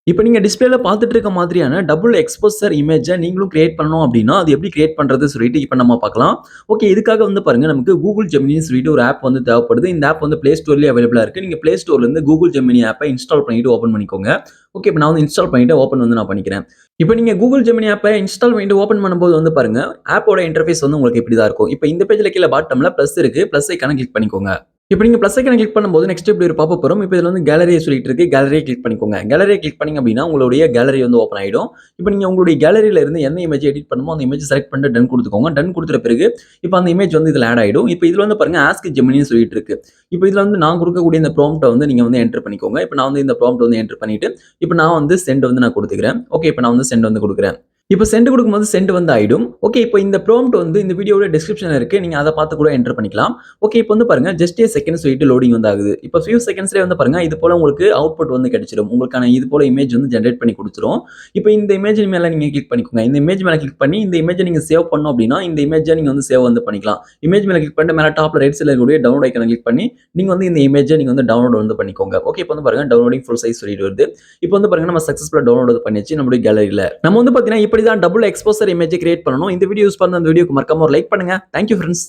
இப்ப நீங்க டிஸ்ப்ளேல பார்த்துட்டு இருக்க மாதிரியான டபுள் எக்ஸ்போசர் இமேஜ நீங்களும் கிரியேட் பண்ணணும் அப்டின்னா, அது எப்படி கிரியேட் பண்றது சொல்லிட்டு இப்ப நம்ம பார்க்கலாம். ஓகே, இதுக்காக வந்து பாருங்க நமக்கு Google Geminiன்னு சொல்லிட்டு ஒரு ஆப் வந்து தேவைப்படுது. இந்த ஆப் வந்து Play Storeலயே அவைலபிளா இருக்கு. நீங்க Play Storeல இருந்து Google Gemini ஆப்ப இன்ஸ்டால் பண்ணிட்டு ஓப்பன் பண்ணிக்கோங்க. ஓகே, இப்ப நான் வந்து இன்ஸ்டால் பண்ணிட்டு ஓப்பன் வந்து நான் பண்ணிக்கிறேன். இப்ப நீங்க Google Gemini ஆப்ப இன்ஸ்டால் பண்ணிட்டு ஓப்பன் பண்ணும்போது வந்து பாருங்க, ஆப்போட இன்டர்ஃபேஸ் வந்து உங்களுக்கு இப்படி தான் இருக்கும். இப்ப இந்த பேஜ்ல கீழ பாட்டம்ல பிளஸ் இருக்கு. பிளஸ் ஐகான கிளிக் பண்ணிக்கோங்க. இப்ப நீங்க பிளஸ் ஐகான கிளிக் பண்ணும்போது நெக்ஸ்ட் இப்படி ஒரு பாப்பப் வரும். இப்ப இதுல வந்து கேலரிய சொல்லிட்டு இருக்கு. கேலரிய கிளிக் பண்ணிக்கோங்க. கேலரிய கிளிக் பண்ணீங்க அப்படின்னா, உங்களுடைய கேலரி வந்து ஓப்பன் ஆயிடும். இப்ப நீங்க உங்களுடைய கேலரியில இருந்து எந்த இமேஜ் எடிட் பண்ணணுமோ அந்த இமேஜ் செலக்ட் பண்ணிட்டு டன் குடுத்துக்கோங்க. டன் குடுத்துட்ட பிறகு, இப்ப அந்த இமேஜ் வந்து இதுல ஆட் ஆயிடும். இப்ப இதுல வந்து பாருங்க ஆஸ்க் ஜெமினின்னு சொல்லிட்டு இருக்கு. இப்ப இதுல வந்து நான் குடுக்கக்கூடிய இந்த ப்ராம்ப்ட்ட வந்து நீங்க வந்து என்டர் பண்ணிக்கோங்க. இப்ப நான் வந்து இந்த ப்ராம்ப்ட் வந்து என்டர் பண்ணிட்டு, இப்ப நான் வந்து சென்ட் வந்து நான் குடுத்துக்கிறேன். ஓகே, இப்ப நான் வந்து சென்ட் வந்து குடுக்குறேன். இப்ப சென்ட் குடுக்கும்போது சென்ட் வந்து ஆயிடும். ஓகே, இப்ப இந்த ப்ராம்ப்ட் வந்து இந்த வீடியோவோட டிஸ்கிரிப்ஷன்ல இருக்கு. நீங்க அத பார்த்து கூட என்டர் பண்ணிக்கலாம். ஓகே, இப்ப வந்து பாருங்க ஜஸ்ட் a செகண்ட் சொல்லிட்டு லோடிங் வந்து ஆகுது. இப்ப ஃபியூ செகண்ட்ஸ்லயே வந்து பாருங்க இது போல உங்களுக்கு அவுட்புட் வந்து கிடைச்சிடும். உங்களுக்கான இது போல இமேஜ் வந்து ஜெனரேட் பண்ணி குடுத்துரும். இப்ப இந்த இமேஜ் மேல நீங்க கிளிக் பண்ணிக்கோங்க. இந்த இமேஜ் மேல கிளிக் பண்ணி இந்த இமேஜ நீங்க சேவ் பண்ணணும் அப்படின்னா, இந்த இமேஜ நீங்க வந்து சேவ் வந்து பண்ணிக்கலாம். இமேஜ் மேல கிளிக் பண்ணிட்டு மேல டாப்ல ரைட் சைடுல இருக்கக்கூடிய டவுன்லோட் ஐகான கிளிக் பண்ணி நீங்க வந்து இந்த இமேஜ நீங்க வந்து டவுன்லோட் வந்து பண்ணிக்கோங்க. ஓகே, இப்ப வந்து பாருங்க டவுன்லோடிங் ஃபுல் சைஸ் சொல்லிட்டு வருது. இப்ப வந்து பாருங்க நம்ம சக்சஸ்ஃபுல்லா டவுன்லோட் பண்ணியாச்சு நம்மளுடைய கேலரியில. நம்ம வந்து பாத்தீங்கன்னா இப்படி தான் டபுள் எக்ஸ்போசர் இமேஜ் கிரியேட் பண்ணணும். இந்த வீடியோ யூஸ் பண்ண அந்த வீடியோக்கு மறக்காம ஒரு லைக் பண்ணுங்க. Thank you friends.